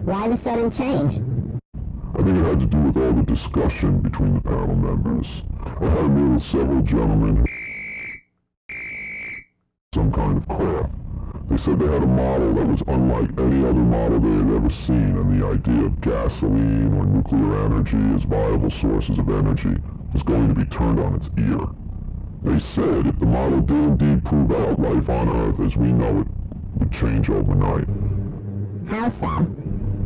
Why the sudden change? I think it had to do with all the discussion between the panel members. I had a meeting with several gentlemen, some kind of crap. They said they had a model that was unlike any other model they had ever seen, and the idea of gasoline or nuclear energy as viable sources of energy was going to be turned on its ear. They said if the model did indeed prove out, life on Earth as we know it would change overnight. How so?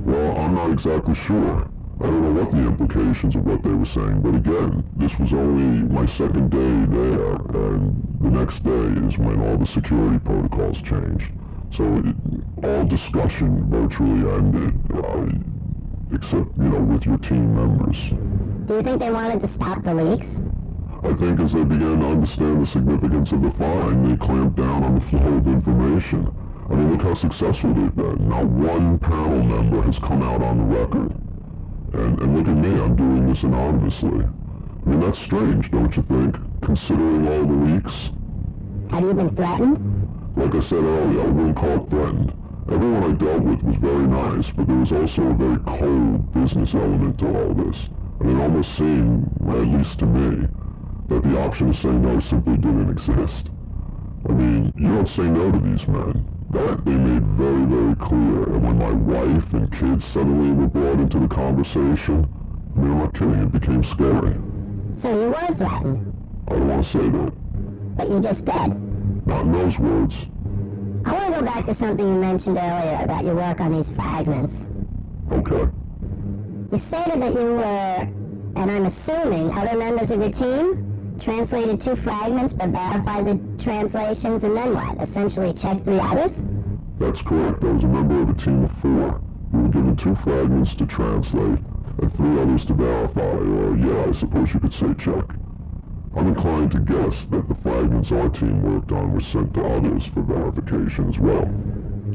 Well, I'm not exactly sure. I don't know what the implications of what they were saying, but again, this was only my second day there, and the next day is when all the security protocols changed. So all discussion virtually ended, except, with your team members. Do you think they wanted to stop the leaks? I think as they began to understand the significance of the find, they clamped down on the flow of information. I mean, look how successful they've been. Not one panel member has come out on the record. And look at me, I'm doing this anonymously. I mean, that's strange, don't you think, considering all the leaks? Have you been threatened? Like I said earlier, I wouldn't call it threatened. Everyone I dealt with was very nice, but there was also a very cold business element to all this. And it almost seemed, at least to me, that the option to say no simply didn't exist. I mean, you don't say no to these men. That they made very, very clear. And when my wife and kids suddenly were brought into the conversation, I mean, I'm not kidding, it became scary. So you were threatened? I don't want to say that. But you just did? Not in those words. I want to go back to something you mentioned earlier about your work on these fragments. Okay. You stated that you were, and I'm assuming, other members of your team translated 2 fragments but verified the translations, and then what? Essentially checked 3 others? That's correct. I was a member of a team of 4. We were given 2 fragments to translate and 3 others to verify, or yeah, I suppose you could say check. I'm inclined to guess that the fragments our team worked on were sent to others for verification as well.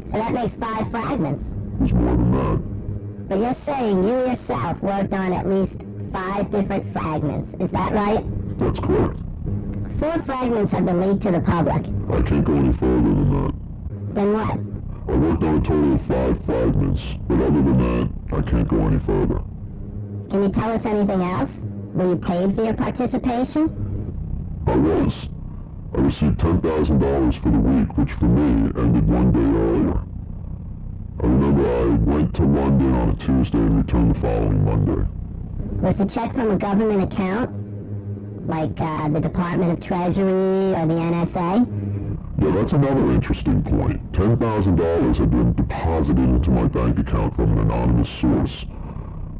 So that makes 5 fragments. There's more than that. But you're saying you yourself worked on at least 5 different fragments. Is that right? That's correct. 4 fragments have been leaked to the public. I can't go any further than that. Then what? I worked on a total of 5 fragments, but other than that, I can't go any further. Can you tell us anything else? Were you paid for your participation? I was. I received $10,000 for the week, which for me ended 1 day earlier. I remember I went to London on a Tuesday and returned the following Monday. Was the check from a government account? Like the Department of Treasury or the NSA? Yeah, that's another interesting point. $10,000 had been deposited into my bank account from an anonymous source.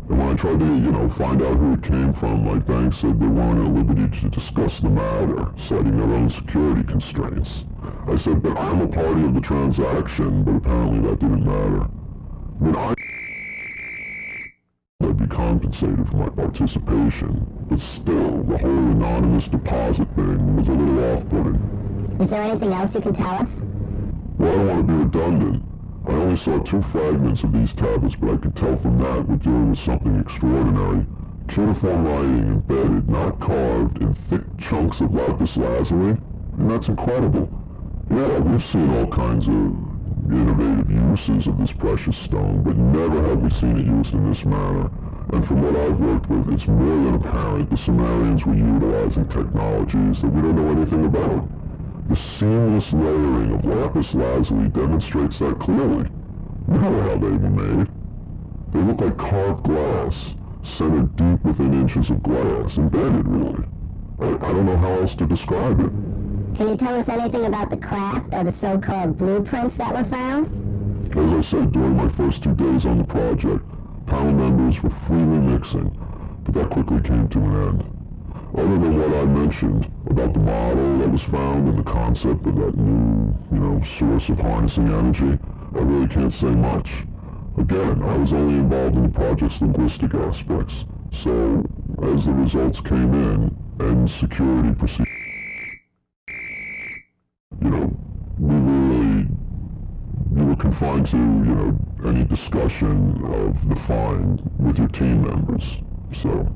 And when I tried to, find out who it came from, my bank said they weren't at liberty to discuss the matter, citing their own security constraints. I said that I'm a party of the transaction, but apparently that didn't matter. I mean, I'd be compensated for my participation, but still, the whole anonymous deposit thing was a little off-putting. Is there anything else you can tell us? Well, I don't want to be redundant. I only saw 2 fragments of these tablets, but I could tell from that we're dealing with something extraordinary. Cuneiform writing embedded, not carved, in thick chunks of lapis lazuli. And that's incredible. Yeah, we've seen all kinds of innovative uses of this precious stone, but never have we seen it used in this manner. And from what I've worked with, it's more than apparent the Sumerians were utilizing technologies that we don't know anything about. The seamless layering of lapis lazuli demonstrates that clearly. You know how they were made. They look like carved glass, centered deep within inches of glass, embedded really. I don't know how else to describe it. Can you tell us anything about the craft or the so-called blueprints that were found? As I said, during my first 2 days on the project, panel members were freely mixing, but that quickly came to an end. Other than what I mentioned about the model that was found and the concept of that new, source of harnessing energy, I really can't say much. Again, I was only involved in the project's linguistic aspects, so as the results came in and security proceeded, we were confined to, any discussion of the find with your team members. So